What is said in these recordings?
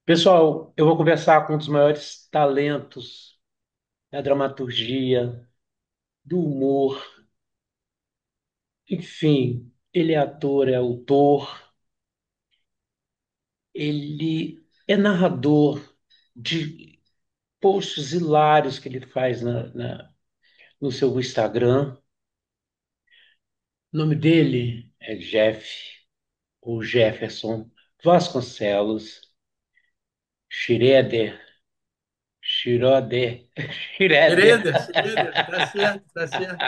Pessoal, eu vou conversar com um dos maiores talentos da dramaturgia, do humor, enfim, ele é ator, é autor, ele é narrador de posts hilários que ele faz no seu Instagram. O nome dele é Jeff, ou Jefferson Vasconcelos Schroeder, Schroeder, Schroeder. Schroeder, Schroeder, tá certo, tá certo.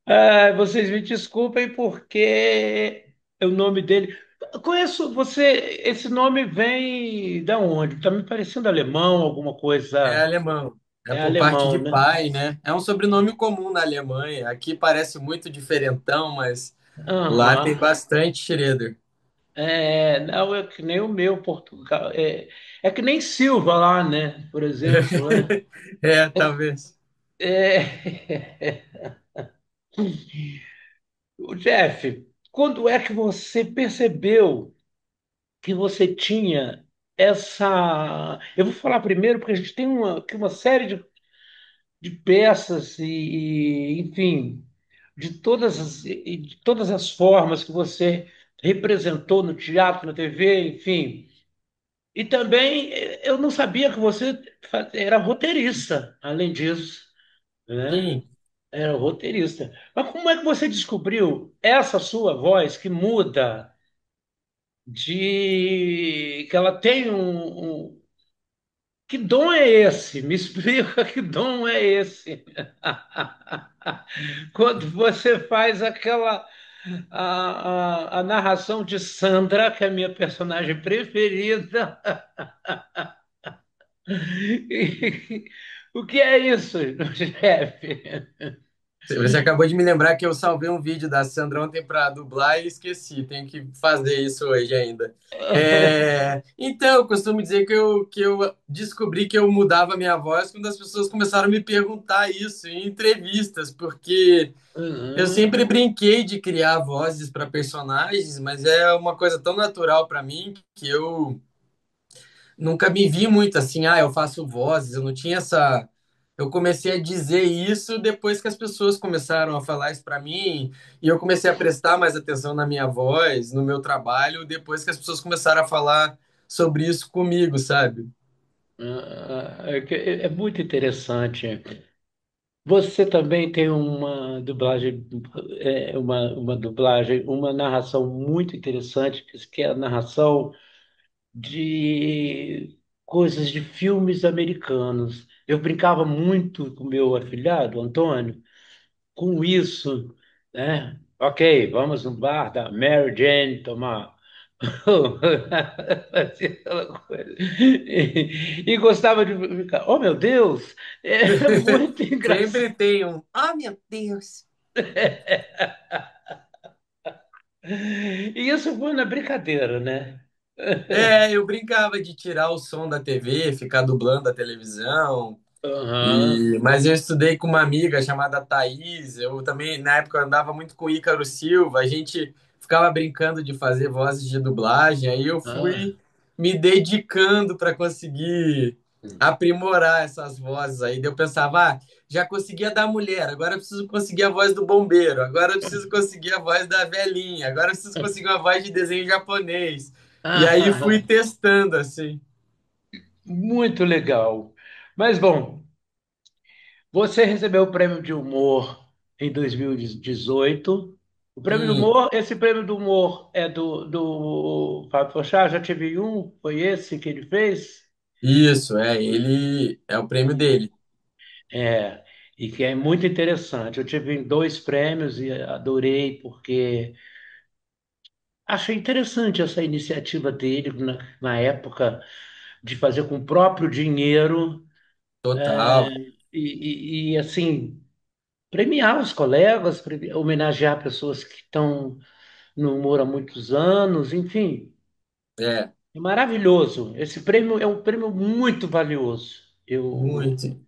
Ah, vocês me desculpem porque o nome dele. Conheço você. Esse nome vem da onde? Tá me parecendo alemão, alguma É coisa. alemão. É É por parte alemão, de né? pai, né? É um sobrenome comum na Alemanha. Aqui parece muito diferentão, mas lá tem Aham. bastante Schroeder. É, não, é que nem o meu Portugal. É que nem Silva lá, né? Por exemplo. É, talvez. É. O Jeff, quando é que você percebeu que você tinha essa. Eu vou falar primeiro, porque a gente tem aqui uma série de peças enfim, de todas as formas que você representou no teatro, na TV, enfim. E também eu não sabia que você era roteirista, além disso, né? Sim, Era roteirista. Mas como é que você descobriu essa sua voz que muda de que ela tem que dom é esse? Me explica que dom é esse? Quando você faz a narração de Sandra, que é a minha personagem preferida. O que é isso, chefe? você acabou de me lembrar que eu salvei um vídeo da Sandra ontem para dublar e esqueci. Tenho que fazer isso hoje ainda. Então, eu costumo dizer que eu descobri que eu mudava a minha voz quando as pessoas começaram a me perguntar isso em entrevistas, porque eu sempre Uhum. brinquei de criar vozes para personagens, mas é uma coisa tão natural para mim que eu nunca me vi muito assim, eu faço vozes, eu não tinha essa. Eu comecei a dizer isso depois que as pessoas começaram a falar isso para mim, e eu comecei a prestar mais atenção na minha voz, no meu trabalho, depois que as pessoas começaram a falar sobre isso comigo, sabe? É muito interessante. Você também tem uma dublagem, uma dublagem, uma narração muito interessante, que é a narração de coisas de filmes americanos. Eu brincava muito com meu afilhado, Antônio, com isso, né? Ok, vamos no bar da Mary Jane tomar. Fazia aquela coisa. E gostava de ficar, oh meu Deus, é muito engraçado. Sempre tem um, oh meu Deus. E isso foi na brincadeira, né? Eu brincava de tirar o som da TV, ficar dublando a televisão. Aham, Mas eu estudei com uma amiga chamada Thaís. Eu também, na época, eu andava muito com o Ícaro Silva. A gente ficava brincando de fazer vozes de dublagem. Aí eu ah, fui me dedicando para conseguir aprimorar essas vozes aí. Daí eu pensava, já consegui a da mulher, agora eu preciso conseguir a voz do bombeiro, agora eu preciso conseguir a voz da velhinha, agora eu preciso conseguir uma voz de desenho japonês. E aí fui ah, testando, assim. muito legal. Mas bom, você recebeu o prêmio de humor em 2018. O prêmio do Sim, humor, esse prêmio do humor é do Fábio Porchat, já tive um, foi esse que ele fez? isso, ele é o prêmio dele. É, e que é muito interessante. Eu tive dois prêmios e adorei, porque achei interessante essa iniciativa dele na época de fazer com o próprio dinheiro Total. assim, premiar os colegas, homenagear pessoas que estão no humor há muitos anos, enfim, É, é maravilhoso. Esse prêmio é um prêmio muito valioso. muito.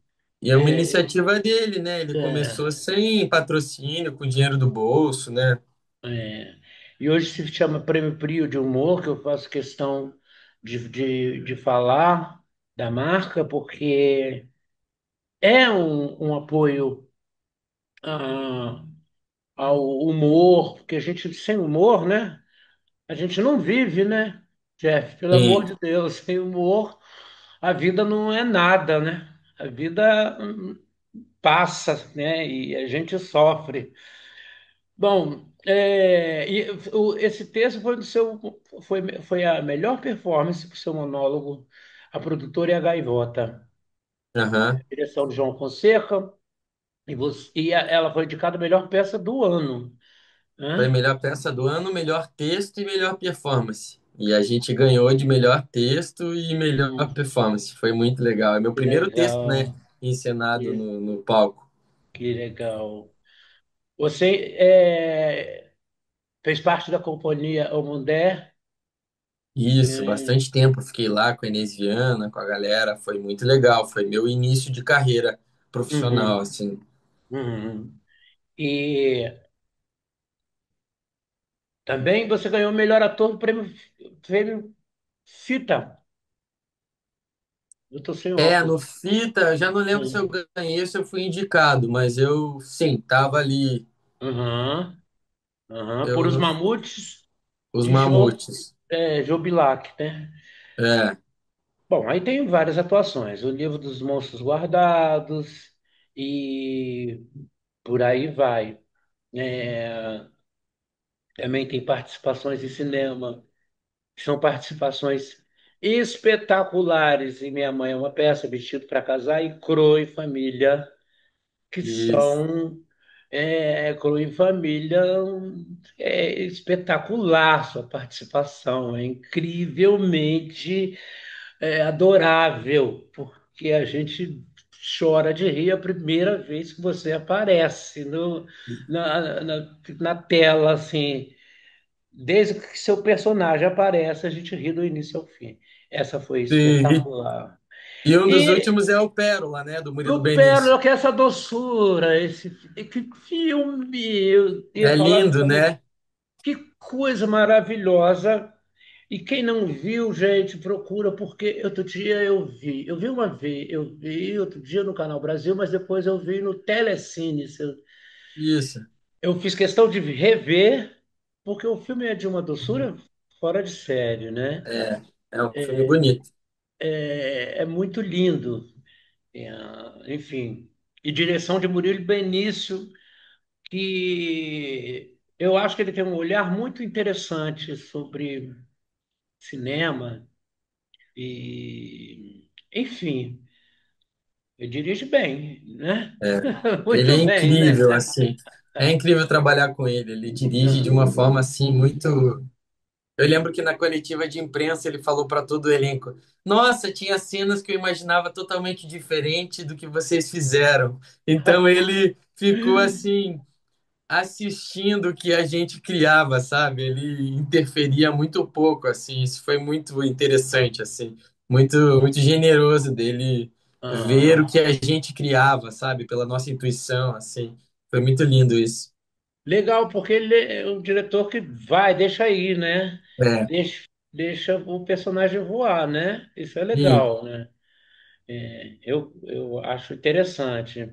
E é uma É, iniciativa dele, né? Ele é, começou sem patrocínio, com dinheiro do bolso, né? é. E hoje se chama Prêmio Prio de Humor, que eu faço questão de falar da marca, porque é um apoio ah, ao humor, porque a gente, sem humor, né? A gente não vive, né, Jeff? Pelo amor Sim, de Deus, sem humor, a vida não é nada, né? A vida passa, né? E a gente sofre. Bom, esse texto foi do seu, foi a melhor performance para o seu monólogo, A Produtora e a Gaivota, aham. direção de João Fonseca, ela foi indicada a melhor peça do ano, Foi né? melhor peça do ano, melhor texto e melhor performance. E a gente ganhou de melhor texto e melhor Hum, performance. Foi muito legal. É meu que primeiro texto, né, legal, encenado que, no palco. que legal. Você fez parte da companhia O Mundé, Isso, né? bastante tempo. Fiquei lá com a Inês Viana, com a galera. Foi muito legal. Foi meu início de carreira profissional, Uhum, assim. uhum. E também você ganhou o melhor ator do prêmio Fita. Eu tô sem É, óculos. no Fita, eu já não lembro se eu Hum. ganhei, se eu fui indicado, mas eu, sim, tava ali. Uhum, uhum. Por Eu, Os no, Mamutes os de Mamutes. Jô Bilac, né? É, Bom, aí tem várias atuações. O Livro dos Monstros Guardados e por aí vai. É, também tem participações em cinema. São participações espetaculares em Minha Mãe é uma Peça, Vestido para Casar e Crow e Família, que isso. são Crow e Família é espetacular sua participação, é incrivelmente adorável, porque a gente chora de rir a primeira vez que você aparece na tela, assim. Desde que seu personagem aparece, a gente ri do início ao fim. Essa foi Sim. espetacular. E um dos E últimos é o Pérola, né, do Murilo o Pérola, Benício. que é essa doçura, que filme, eu ia É falar lindo, justamente, né? que coisa maravilhosa. E quem não viu, gente, procura, porque outro dia eu vi uma vez, eu vi outro dia no Canal Brasil, mas depois eu vi no Telecine. Isso. Eu fiz questão de rever, porque o filme é de uma doçura fora de série, né? É, é um filme bonito. É muito lindo. Enfim, e direção de Murilo Benício, que eu acho que ele tem um olhar muito interessante sobre cinema e, enfim, ele dirige bem, né? É. Ele é Muito bem, né? incrível, assim. É incrível trabalhar com ele. Ele dirige de uma forma, assim, muito. Eu lembro que na coletiva de imprensa ele falou para todo o elenco: Nossa, tinha cenas que eu imaginava totalmente diferente do que vocês fizeram. Então ele ficou assim assistindo o que a gente criava, sabe? Ele interferia muito pouco, assim. Isso foi muito interessante, assim, muito generoso dele ver o Ah, que a gente criava, sabe? Pela nossa intuição, assim. Foi muito lindo isso. legal, porque ele é o diretor que vai, deixa aí, né? É, Deixa o personagem voar, né? Isso é sim. legal, né? Eu acho interessante.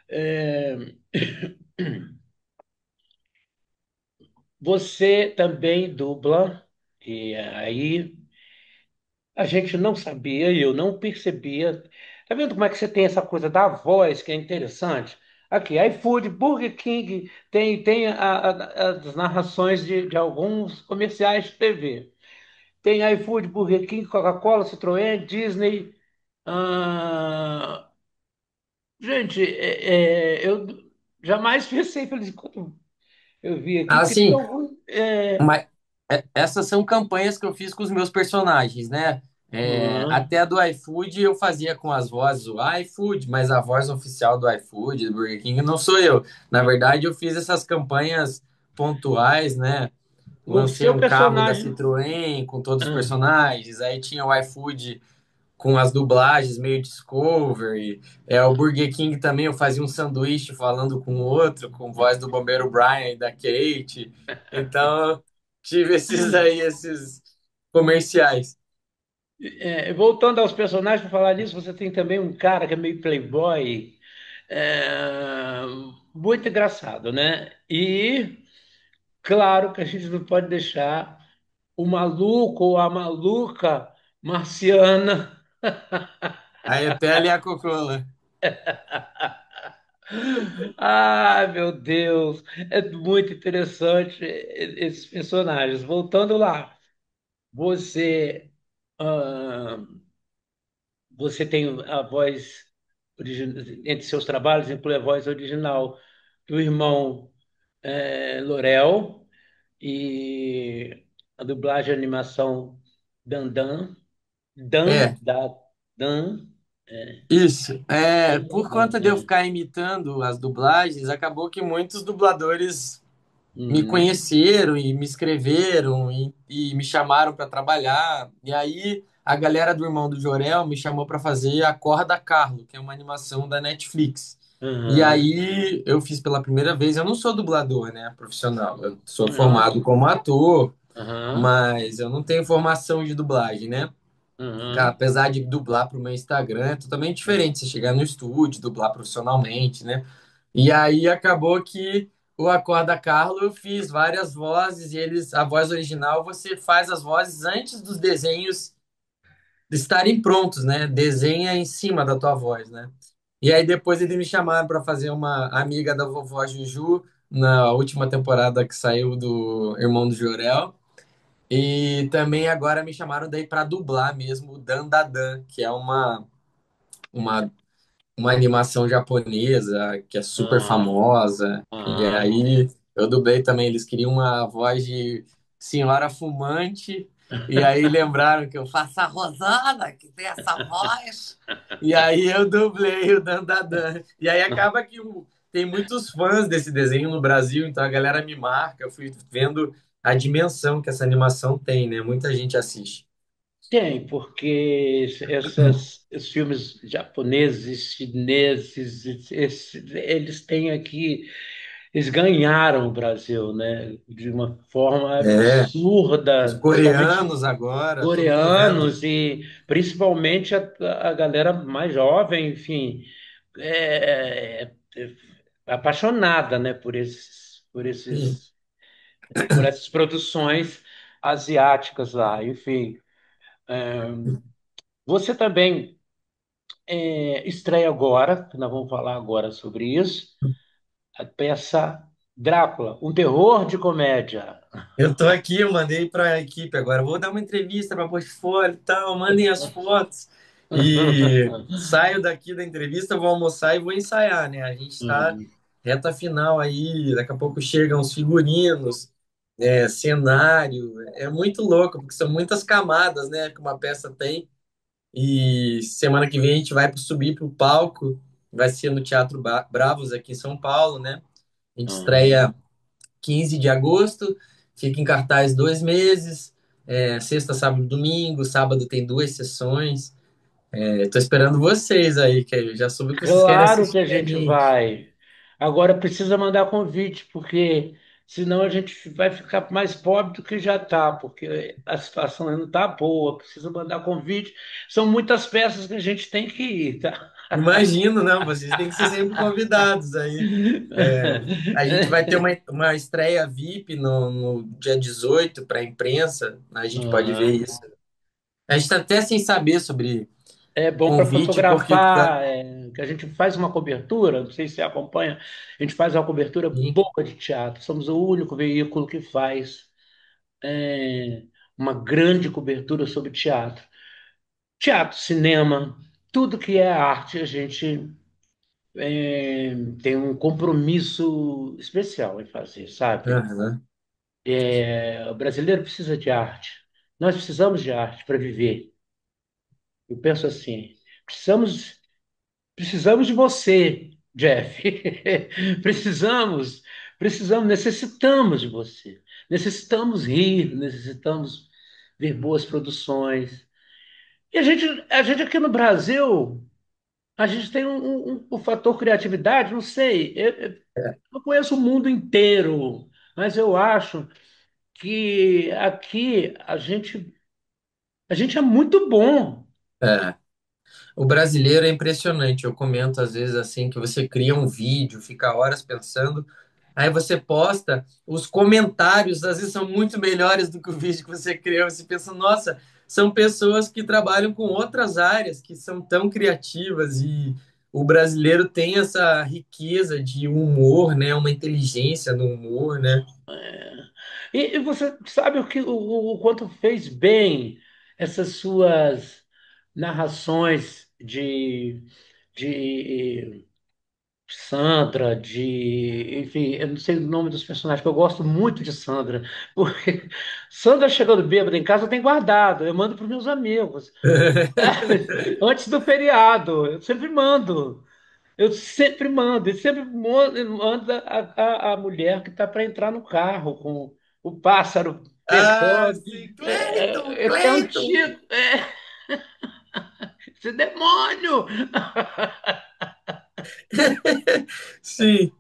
É, você também dubla, e aí a gente não sabia e eu não percebia. Tá vendo como é que você tem essa coisa da voz que é interessante? Aqui, iFood, Burger King, tem as narrações de alguns comerciais de TV. Tem iFood, Burger King, Coca-Cola, Citroën, Disney. ah, Gente, eu jamais pensei, falei, assim, quando eu vi aqui, porque tem Assim, algum. mas essas são campanhas que eu fiz com os meus personagens, né? É, Aham. até do iFood eu fazia com as vozes do iFood, mas a voz oficial do iFood, do Burger King, não sou eu. Na verdade, eu fiz essas campanhas pontuais, né? O Lancei seu um carro da personagem. Citroën com todos os Ah, personagens, aí tinha o iFood com as dublagens meio Discovery. É, o Burger King também eu fazia um sanduíche falando com o outro, com voz do Bombeiro Brian e da Kate. Então, tive esses aí, esses comerciais. Voltando aos personagens, para falar nisso, você tem também um cara que é meio playboy, é, muito engraçado, né? E claro que a gente não pode deixar o maluco ou a maluca marciana. A Etélia e a Cocola. Ai, meu Deus, é muito interessante esses personagens. Voltando lá, você, ah, você tem a voz entre seus trabalhos, inclui a voz original do irmão Lorel e a dublagem e animação Dan Dan É, da Dan, é, isso. É, Dan por Dan. conta de eu ficar imitando as dublagens, acabou que muitos dubladores me Uhum, conheceram e me escreveram e me chamaram para trabalhar. E aí a galera do Irmão do Jorel me chamou para fazer a Corda Carlo, que é uma animação da Netflix. E uhum, aí eu fiz pela primeira vez. Eu não sou dublador, né, profissional. Eu sou uhum, formado como ator, uhum, mas eu não tenho formação de dublagem, né? Cara, uhum. apesar de dublar para o meu Instagram, é totalmente diferente você chegar no estúdio, dublar profissionalmente, né? E aí acabou que o Acorda Carlo eu fiz várias vozes e eles, a voz original você faz as vozes antes dos desenhos estarem prontos, né? Desenha em cima da tua voz, né? E aí depois eles me chamaram para fazer uma amiga da vovó Juju na última temporada que saiu do Irmão do Jorel. E também agora me chamaram daí para dublar mesmo o Dan Da Dan, que é uma uma animação japonesa que é super Aham, famosa. E aham. aí eu dublei também. Eles queriam uma voz de senhora fumante. E aí lembraram que eu faço a Rosana, que tem essa voz. E aí eu dublei o Dandadan. E aí acaba que tem muitos fãs desse desenho no Brasil, então a galera me marca. Eu fui vendo a dimensão que essa animação tem, né? Muita gente assiste. Tem, porque esses filmes japoneses, chineses, eles têm aqui, eles ganharam o Brasil, né? De uma forma É, os absurda, principalmente coreanos agora, todo mundo vendo. coreanos e principalmente a galera mais jovem, enfim, é apaixonada, né, por essas produções asiáticas lá, enfim. Você também estreia agora, que nós vamos falar agora sobre isso, a peça Drácula, um terror de comédia. Eu tô aqui, eu mandei para a equipe agora. Vou dar uma entrevista para portfólio e tal, mandem as fotos. E saio daqui da entrevista, vou almoçar e vou ensaiar, né? A gente está Hum, reta final aí, daqui a pouco chegam os figurinos, cenário. É muito louco, porque são muitas camadas, né, que uma peça tem. E semana que vem a gente vai subir para o palco, vai ser no Teatro Bravos aqui em São Paulo, né? A gente estreia hum. 15 de agosto, fica em cartaz 2 meses, sexta, sábado, domingo, sábado tem duas sessões. Tô esperando vocês aí, que eu já soube que vocês querem Claro que assistir a a gente gente. vai. Agora precisa mandar convite, porque senão a gente vai ficar mais pobre do que já está, porque a situação não está boa. Precisa mandar convite. São muitas peças que a gente tem que ir, tá? Imagino, não, vocês têm que ser sempre convidados aí. A gente vai ter uma estreia VIP no dia 18 para a imprensa, a gente pode ver Aham. isso. A gente está até sem saber sobre É bom para convite, porque tá. fotografar, que a gente faz uma cobertura, não sei se você acompanha, a gente faz uma cobertura boa de teatro. Somos o único veículo que faz é, uma grande cobertura sobre teatro. Teatro, cinema, tudo que é arte, a gente tem um compromisso especial em fazer, sabe? Aham. O brasileiro precisa de arte. Nós precisamos de arte para viver. Eu penso assim, precisamos. Precisamos de você, Jeff. Precisamos, necessitamos de você. Necessitamos rir, necessitamos ver boas produções. E a gente aqui no Brasil, a gente tem um fator criatividade, não sei. Eu não conheço o mundo inteiro, mas eu acho que aqui A gente é muito bom. É. O brasileiro é impressionante. Eu comento às vezes assim que você cria um vídeo, fica horas pensando, aí você posta, os comentários às vezes são muito melhores do que o vídeo que você criou. Você pensa, nossa, são pessoas que trabalham com outras áreas que são tão criativas e o brasileiro tem essa riqueza de humor, né? Uma inteligência no humor, né? É. E você sabe o quanto fez bem essas suas narrações de Sandra, enfim, eu não sei o nome dos personagens, porque eu gosto muito de Sandra, porque Sandra chegando bêbada em casa eu tenho guardado, eu mando para os meus amigos. Antes do feriado, eu sempre mando. Eu sempre mando, e sempre manda a mulher que está para entrar no carro com o pássaro Ah, perforando. sim, Cleiton, É Cleiton. antigo, esse demônio! Sim,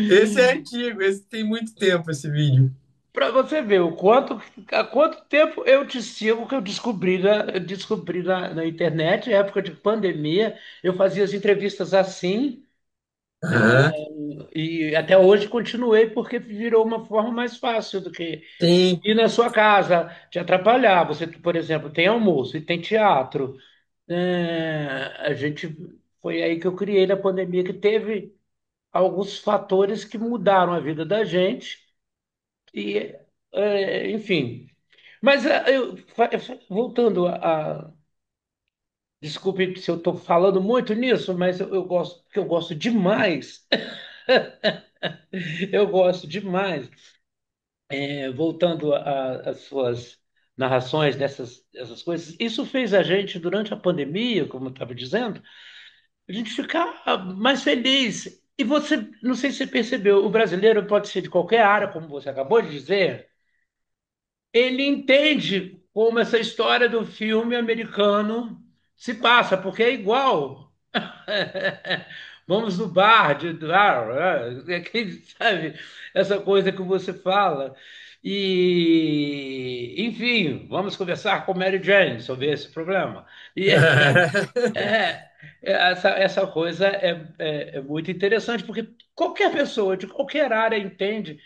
esse é antigo, esse tem muito tempo esse vídeo. Para você ver há quanto tempo eu te sigo, que eu descobri na internet, época de pandemia, eu fazia as entrevistas assim. Aham, E até hoje continuei porque virou uma forma mais fácil do que sim. ir na sua casa te atrapalhar. Você, por exemplo, tem almoço e tem teatro. A gente foi aí que eu criei na pandemia que teve alguns fatores que mudaram a vida da gente e enfim. Mas voltando desculpe se eu estou falando muito nisso, mas eu gosto porque eu gosto demais. Eu gosto demais. Voltando às suas narrações dessas coisas, isso fez a gente, durante a pandemia, como eu estava dizendo, a gente ficar mais feliz. E você, não sei se você percebeu, o brasileiro pode ser de qualquer área, como você acabou de dizer, ele entende como essa história do filme americano se passa, porque é igual. Vamos no bar, sabe? Essa coisa que você fala. E, enfim, vamos conversar com Mary Jane sobre esse problema. E é, essa coisa é muito interessante, porque qualquer pessoa de qualquer área entende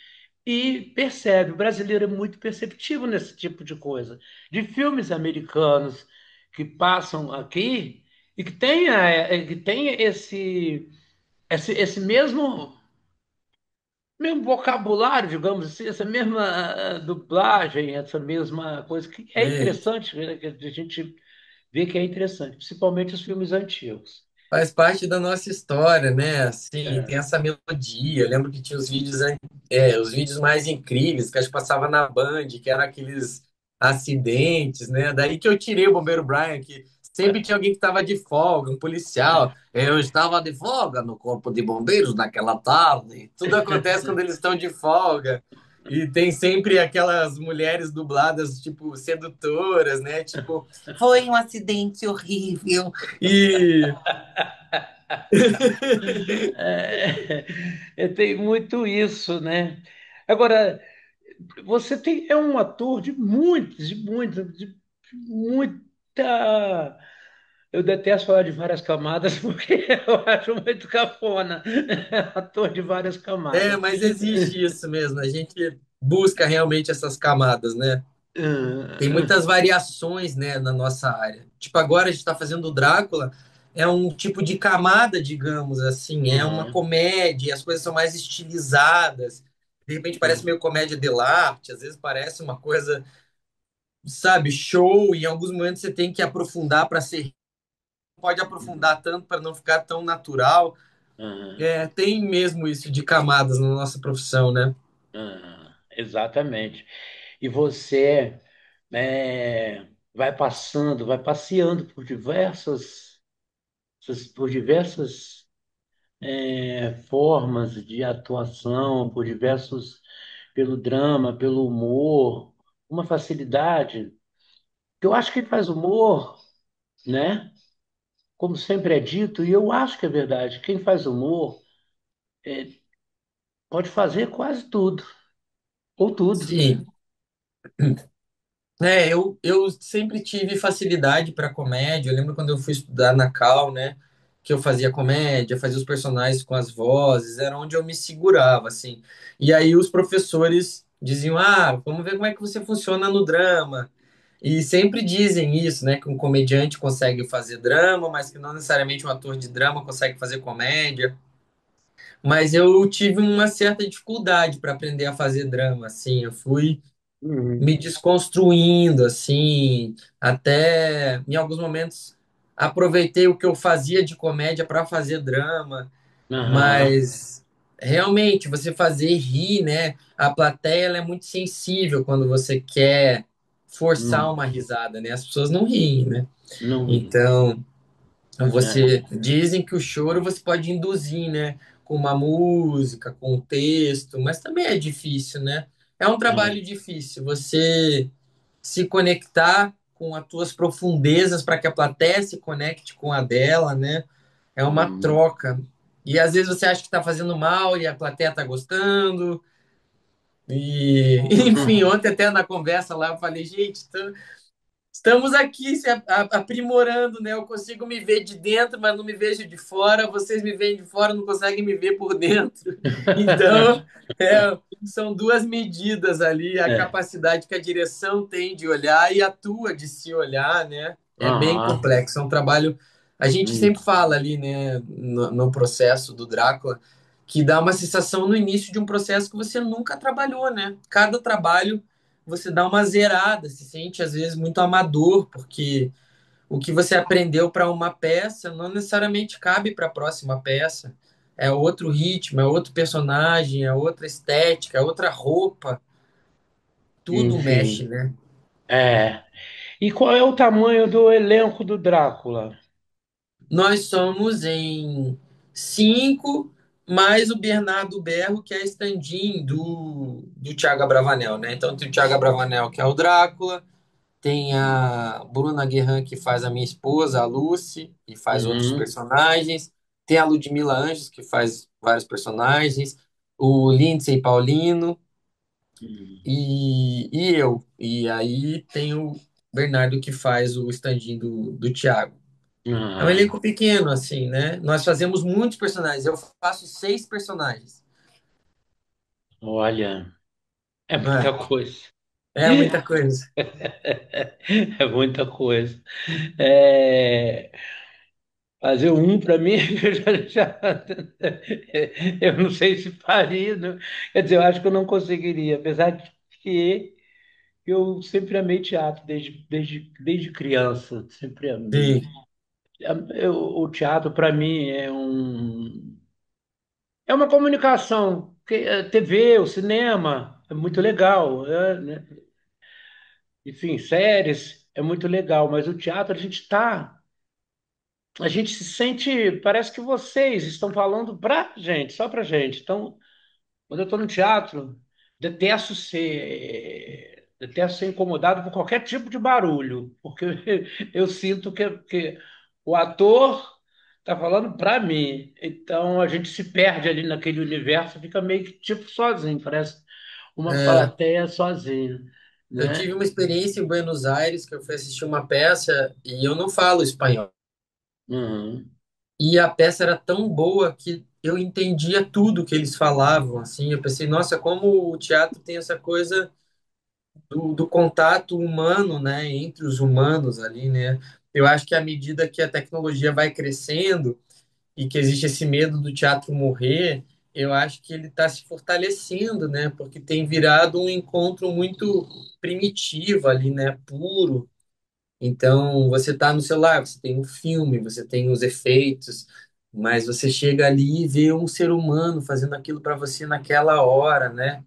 e percebe. O brasileiro é muito perceptivo nesse tipo de coisa. De filmes americanos que passam aqui e que tem esse mesmo vocabulário, digamos assim, essa mesma dublagem, essa mesma coisa que é É, interessante, né, que a gente vê que é interessante, principalmente os filmes antigos. faz parte da nossa história, né? Assim, tem É, essa melodia. Eu lembro que tinha os vídeos, os vídeos mais incríveis que acho que passava na Band, que eram aqueles acidentes, né? Daí que eu tirei o Bombeiro Brian, que sempre tinha alguém que estava de folga, um policial. Eu estava de folga no Corpo de Bombeiros naquela tarde. Tudo acontece quando eles estão de folga. E tem sempre aquelas mulheres dubladas, tipo, sedutoras, né? Tipo, foi um acidente horrível. E tem muito isso, né? Agora, você é um ator de muita. Eu detesto falar de várias camadas porque eu acho muito cafona. Ator de várias É, camadas. mas existe isso mesmo. A gente busca realmente essas camadas, né? Tem muitas variações, né, na nossa área. Tipo, agora a gente está fazendo o Drácula, é um tipo de camada, digamos assim, é uma Uhum, comédia, as coisas são mais estilizadas. De repente parece uhum, meio comédia dell'arte, às vezes parece uma coisa, sabe, show, e em alguns momentos você tem que aprofundar para ser, pode uhum, aprofundar tanto para não ficar tão natural. uhum, É, tem mesmo isso de camadas na nossa profissão, né? exatamente. E você vai passando, vai passeando por diversas formas de atuação, pelo drama, pelo humor, uma facilidade. Que eu acho que ele faz humor, né? Como sempre é dito, e eu acho que é verdade. Quem faz humor pode fazer quase tudo, ou tudo. Sim. Eu sempre tive facilidade para comédia. Eu lembro quando eu fui estudar na Cal, né? Que eu fazia comédia, fazia os personagens com as vozes, era onde eu me segurava, assim. E aí os professores diziam: Ah, vamos ver como é que você funciona no drama. E sempre dizem isso, né? Que um comediante consegue fazer drama, mas que não necessariamente um ator de drama consegue fazer comédia. Mas eu tive uma certa dificuldade para aprender a fazer drama, assim. Eu fui Uhum. me desconstruindo, assim, até em alguns momentos aproveitei o que eu fazia de comédia para fazer drama, Aham. mas realmente você fazer rir, né? A plateia ela é muito sensível quando você quer forçar Não, uma risada, né? As pessoas não riem, né? não. Então, É. você dizem que o choro você pode induzir, né? Com uma música, com um texto, mas também é difícil, né? É um É. trabalho difícil. Você se conectar com as tuas profundezas para que a plateia se conecte com a dela, né? É uma Hum. troca. E às vezes você acha que está fazendo mal e a plateia está gostando. E, enfim, ontem até na conversa lá eu falei, gente, estamos aqui se aprimorando, né? Eu consigo me ver de dentro, mas não me vejo de fora. Vocês me veem de fora, não conseguem me ver por dentro. Então, são duas medidas ali, a É. capacidade que a direção tem de olhar e a tua de se olhar, né? É bem Aham. complexo. É um trabalho. A gente Hum. sempre fala ali, né, no processo do Drácula, que dá uma sensação no início de um processo que você nunca trabalhou, né? Cada trabalho você dá uma zerada, se sente às vezes muito amador, porque o que você aprendeu para uma peça não necessariamente cabe para a próxima peça. É outro ritmo, é outro personagem, é outra estética, é outra roupa, tudo mexe, Enfim. né? É. E qual é o tamanho do elenco do Drácula? Nós somos em cinco, mais o Bernardo Berro, que é stand-in do Thiago Abravanel, né? Então tem o Thiago Abravanel, que é o Drácula. Tem a Bruna Guerran, que faz a minha esposa, a Lucy, e faz outros Uhum. personagens. Tem a Ludmila Anjos, que faz vários personagens. O Lindsay Paulino e eu. E aí tem o Bernardo, que faz o stand-in do Thiago. É um Ah, elenco pequeno, assim, né? Nós fazemos muitos personagens. Eu faço seis personagens. olha, é muita coisa. É muita coisa. É muita coisa. É, fazer um para mim, eu não sei se faria. Quer dizer, eu acho que eu não conseguiria, apesar de que eu sempre amei teatro desde criança. Sempre amei. Sim, O teatro, para mim, é uma comunicação. TV, o cinema, é muito legal. Né? Enfim, séries, é muito legal. Mas o teatro, a gente se sente, parece que vocês estão falando pra gente, só pra gente. Então, quando eu estou no teatro, detesto ser incomodado por qualquer tipo de barulho, porque eu sinto que o ator está falando para mim. Então a gente se perde ali naquele universo, fica meio que tipo sozinho, parece uma é, plateia sozinha, eu né? tive uma experiência em Buenos Aires que eu fui assistir uma peça e eu não falo espanhol. Uhum, E a peça era tão boa que eu entendia tudo que eles falavam, assim. Eu pensei, nossa, como o teatro tem essa coisa do contato humano, né, entre os humanos ali, né? Eu acho que à medida que a tecnologia vai crescendo e que existe esse medo do teatro morrer, eu acho que ele está se fortalecendo, né? Porque tem virado um encontro muito primitivo ali, né? Puro. Então, você está no celular, você tem um filme, você tem os efeitos, mas você chega ali e vê um ser humano fazendo aquilo para você naquela hora, né?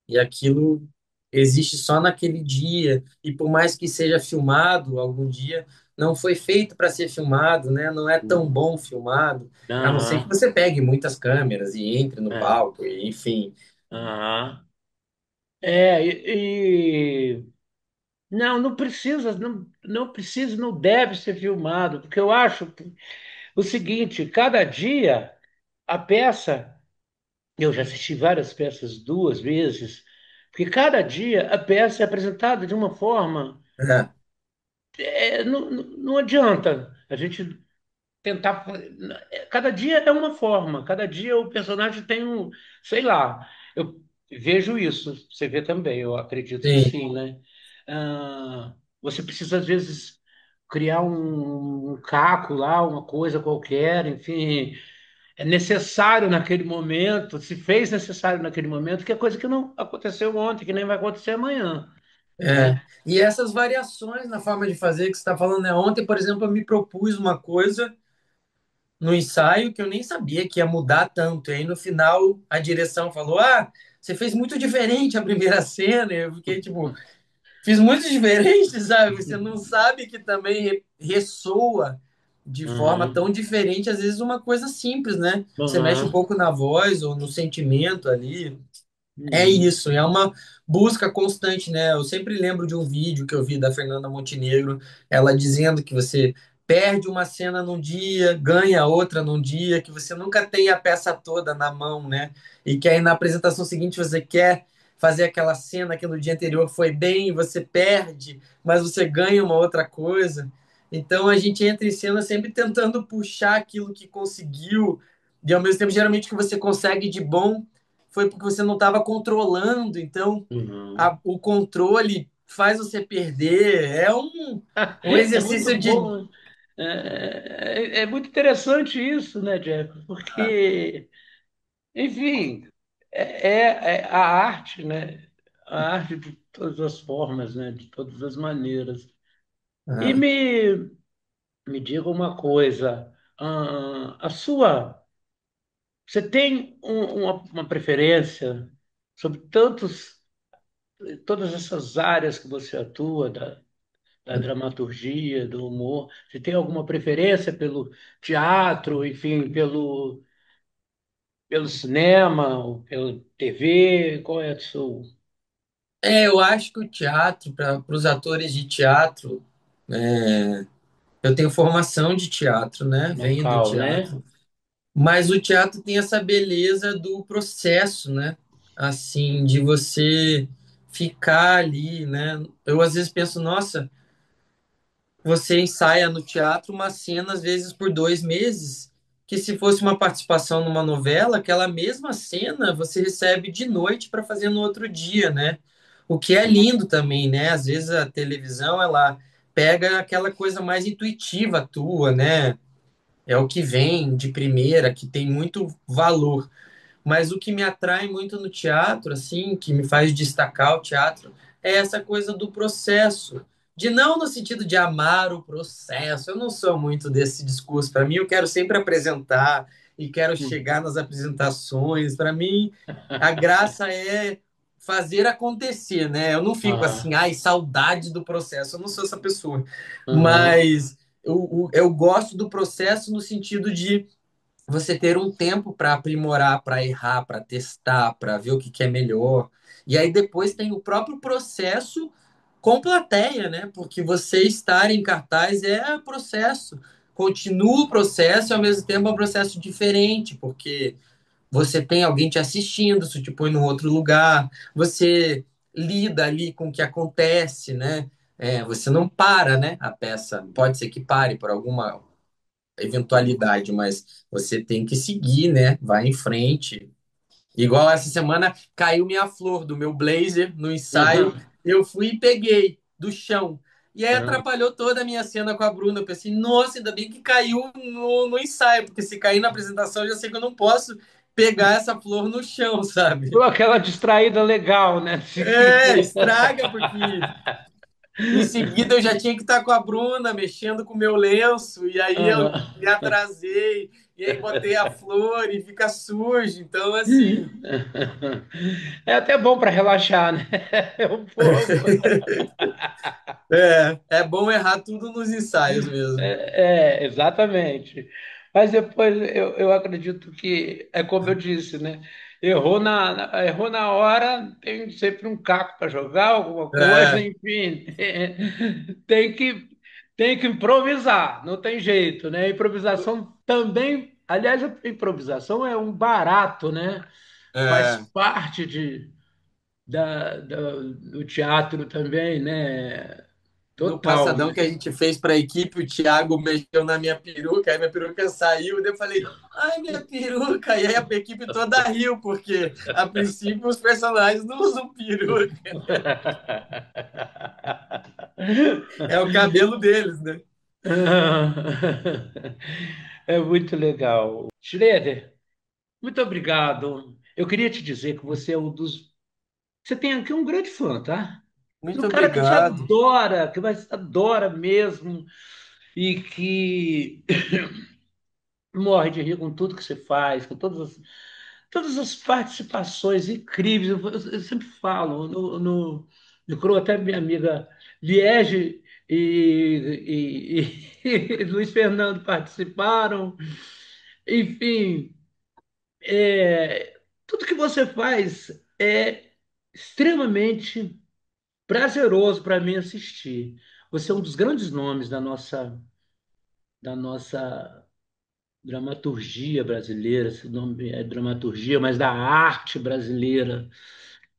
E aquilo existe só naquele dia. E por mais que seja filmado algum dia, não foi feito para ser filmado, né? Não é tão uhum, bom filmado, a não ser que aham, você pegue muitas câmeras e entre no é, palco, e, enfim. aham. É, não, não precisa, não precisa, não deve ser filmado, porque eu acho que o seguinte, cada dia a peça, eu já assisti várias peças duas vezes, Porque cada dia a peça é apresentada de uma forma. É, Não adianta a gente tentar. Cada dia é uma forma, cada dia o personagem tem um. Sei lá, eu vejo isso, você vê também, eu acredito que sim, sim, né? Você precisa, às vezes, criar um caco lá, uma coisa qualquer, enfim. É necessário naquele momento, se fez necessário naquele momento, que é coisa que não aconteceu ontem, que nem vai acontecer amanhã, é. né? E essas variações na forma de fazer que você está falando, né? Ontem, por exemplo, eu me propus uma coisa no ensaio que eu nem sabia que ia mudar tanto. E aí, no final, a direção falou: Ah, você fez muito diferente a primeira cena. Eu fiquei tipo, fiz muito diferente, sabe? Você não sabe que também ressoa de forma tão Uhum, diferente, às vezes, uma coisa simples, né? Você mexe um uhum, pouco na voz ou no sentimento ali. É uhum, isso, é uma busca constante, né? Eu sempre lembro de um vídeo que eu vi da Fernanda Montenegro, ela dizendo que você perde uma cena num dia, ganha outra num dia, que você nunca tem a peça toda na mão, né? E que aí na apresentação seguinte você quer fazer aquela cena que no dia anterior foi bem, você perde, mas você ganha uma outra coisa. Então a gente entra em cena sempre tentando puxar aquilo que conseguiu, e ao mesmo tempo, geralmente, o que você consegue de bom foi porque você não estava controlando. Então, uhum. o controle faz você perder. Um É muito exercício de. bom. É muito interessante isso, né, Jeff? Porque, enfim, é a arte, né? A arte de todas as formas, né? De todas as maneiras. E Ah, me diga uma coisa, a sua, você tem uma preferência sobre todas essas áreas que você atua, da dramaturgia, do humor? Você tem alguma preferência pelo teatro, enfim, pelo cinema, ou pela TV? Qual é a sua? eu acho que o teatro, para os atores de teatro, eu tenho formação de teatro, né? Venho do Local, né? teatro. Mas o teatro tem essa beleza do processo, né? Assim, de você ficar ali, né? Eu às vezes penso, nossa, você ensaia no teatro uma cena, às vezes, por 2 meses, que se fosse uma participação numa novela, aquela mesma cena você recebe de noite para fazer no outro dia, né? O que é lindo também, né? Às vezes a televisão, ela pega aquela coisa mais intuitiva tua, né? É o que vem de primeira, que tem muito valor. Mas o que me atrai muito no teatro, assim, que me faz destacar o teatro, é essa coisa do processo. De não no sentido de amar o processo. Eu não sou muito desse discurso. Para mim, eu quero sempre apresentar e quero Hum. chegar nas apresentações. Para mim, a graça é fazer acontecer, né? Eu não fico Aham, assim, ai, saudade do processo. Eu não sou essa pessoa. aham, Mas eu gosto do processo no sentido de você ter um tempo para aprimorar, para errar, para testar, para ver o que, que é melhor. E aí depois tem o próprio processo com plateia, né? Porque você estar em cartaz é processo. Continua o processo e ao mesmo tempo é um processo diferente, porque você tem alguém te assistindo, isso te põe num outro lugar, você lida ali com o que acontece, né? Você não para, né? A peça pode ser que pare por alguma eventualidade, mas você tem que seguir, né? Vai em frente. Igual essa semana caiu minha flor do meu blazer no ensaio, aham, eu fui e peguei do chão. E aí aham. atrapalhou toda a minha cena com a Bruna. Eu pensei, nossa, ainda bem que caiu no ensaio, porque se cair na apresentação, eu já sei que eu não posso pegar essa flor no chão, Deu sabe? aquela distraída legal, né? Estraga, porque em seguida, eu já tinha que estar com a Bruna, mexendo com o meu lenço, e aí eu Aham. me atrasei, e aí botei a flor e fica sujo. Então, assim, É até bom para relaxar, né? É um pouco. é bom errar tudo nos ensaios mesmo. Exatamente. Mas depois eu acredito que é como eu disse, né? Errou na hora, tem sempre um caco para jogar, alguma coisa, É, enfim. Tem que, tem que improvisar, não tem jeito, né? Improvisação também, aliás, a improvisação é um barato, né? Faz é, parte do teatro também, né? No Total. passadão que a gente fez para a equipe, o Thiago mexeu na minha peruca, aí minha peruca saiu, daí eu falei, ai, minha peruca! E aí a equipe toda riu, porque a princípio os personagens não usam peruca, é o cabelo deles, né? É muito legal. Schroeder, muito obrigado. Eu queria te dizer que você é um dos. Você tem aqui um grande fã, tá? Você é Muito um cara que te obrigado. adora, que adora mesmo e que morre de rir com tudo que você faz, com todas as participações incríveis. Eu sempre falo, no Cru, até minha amiga Liege e Luiz Fernando participaram. Enfim, tudo que você faz é extremamente prazeroso para mim assistir. Você é um dos grandes nomes da nossa dramaturgia brasileira, esse nome é dramaturgia, mas da arte brasileira,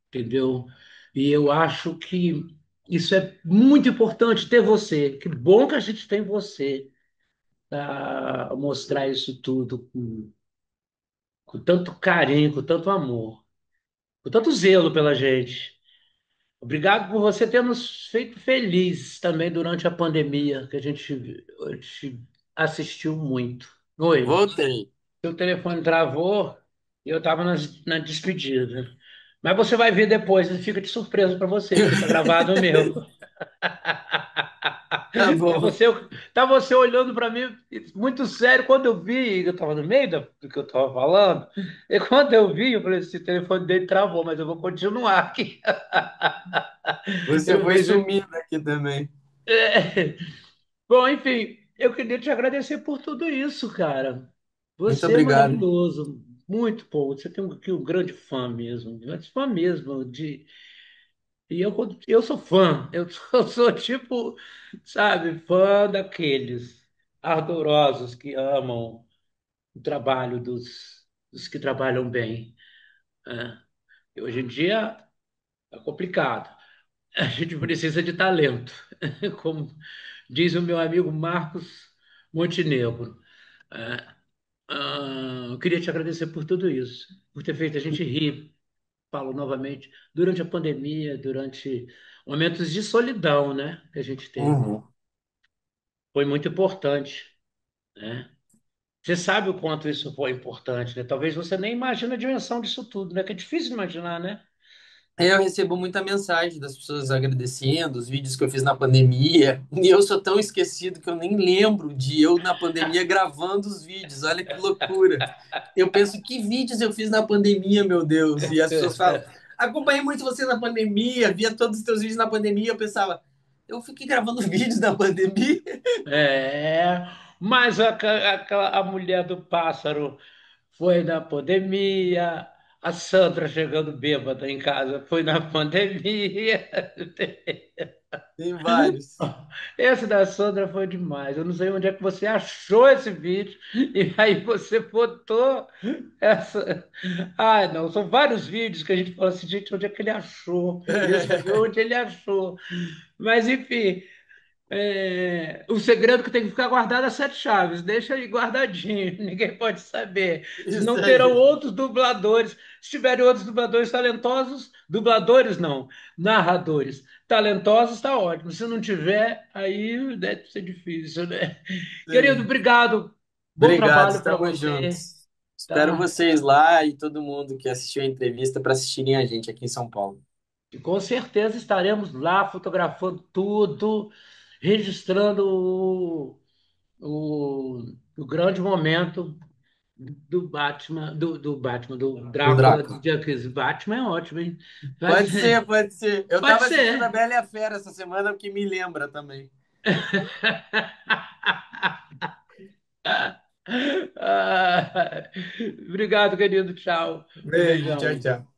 entendeu? E eu acho que isso é muito importante ter você. Que bom que a gente tem você para mostrar isso tudo com tanto carinho, com tanto amor, com tanto zelo pela gente. Obrigado por você ter nos feito felizes também durante a pandemia, que a gente assistiu muito. Oi. Voltei. Seu telefone travou e eu estava na despedida. Mas você vai ver depois, ele fica de surpresa para você, porque tá gravado o meu. Tá Tá bom. você, tá você olhando para mim muito sério. Quando eu vi, eu estava no meio do que eu estava falando, e quando eu vi, eu falei: esse telefone dele travou, mas eu vou continuar aqui. Você Eu foi vejo. sumindo aqui também. É. Bom, enfim, eu queria te agradecer por tudo isso, cara. Muito Você é obrigado. maravilhoso, muito bom. Você tem aqui um grande fã mesmo, um grande fã mesmo. E eu sou fã, eu sou tipo, sabe, fã daqueles ardorosos que amam o trabalho dos que trabalham bem, né? E hoje em dia é complicado. A gente precisa de talento, como diz o meu amigo Marcos Montenegro. É, eu queria te agradecer por tudo isso, por ter feito a gente rir, falo novamente, durante a pandemia, durante momentos de solidão, né, que a gente teve. Uhum. Foi muito importante, né? Você sabe o quanto isso foi importante, né? Talvez você nem imagine a dimensão disso tudo, né? Que é difícil imaginar, né? Eu recebo muita mensagem das pessoas agradecendo os vídeos que eu fiz na pandemia. E eu sou tão esquecido que eu nem lembro de eu na pandemia gravando os vídeos. Olha que loucura. Eu penso, que vídeos eu fiz na pandemia, meu Deus? E as pessoas falam, acompanhei muito você na pandemia, via todos os teus vídeos na pandemia. Eu pensava, eu fiquei gravando vídeos na pandemia? É, mas a mulher do pássaro foi na pandemia, a Sandra chegando bêbada em casa foi na pandemia. Tem vários. Esse da Sandra foi demais. Eu não sei onde é que você achou esse vídeo e aí você botou essa. Ah, não, são vários vídeos que a gente fala assim, gente, onde é que ele achou? Queria saber onde ele achou. Mas enfim. O segredo que tem que ficar guardado é sete chaves. Deixa aí guardadinho, ninguém pode saber. Isso Senão terão aí. outros dubladores. Se tiverem outros dubladores talentosos, dubladores não, narradores talentosos, está ótimo. Se não tiver, aí deve ser difícil, né? Querido, Sim. obrigado. Bom Obrigado, trabalho para estamos você, juntos. Espero tá? vocês lá e todo mundo que assistiu a entrevista para assistirem a gente aqui em São Paulo. E com certeza estaremos lá fotografando tudo, registrando o grande momento do Do Drácula de Drácula. Dickens. Batman é ótimo, hein? Pode Pode ser, ser. pode ser. Eu Pode tava assistindo a ser. Bela e a Fera essa semana, porque me lembra também. Ah, obrigado, querido. Tchau. Um Beijo, tchau, beijão. tchau.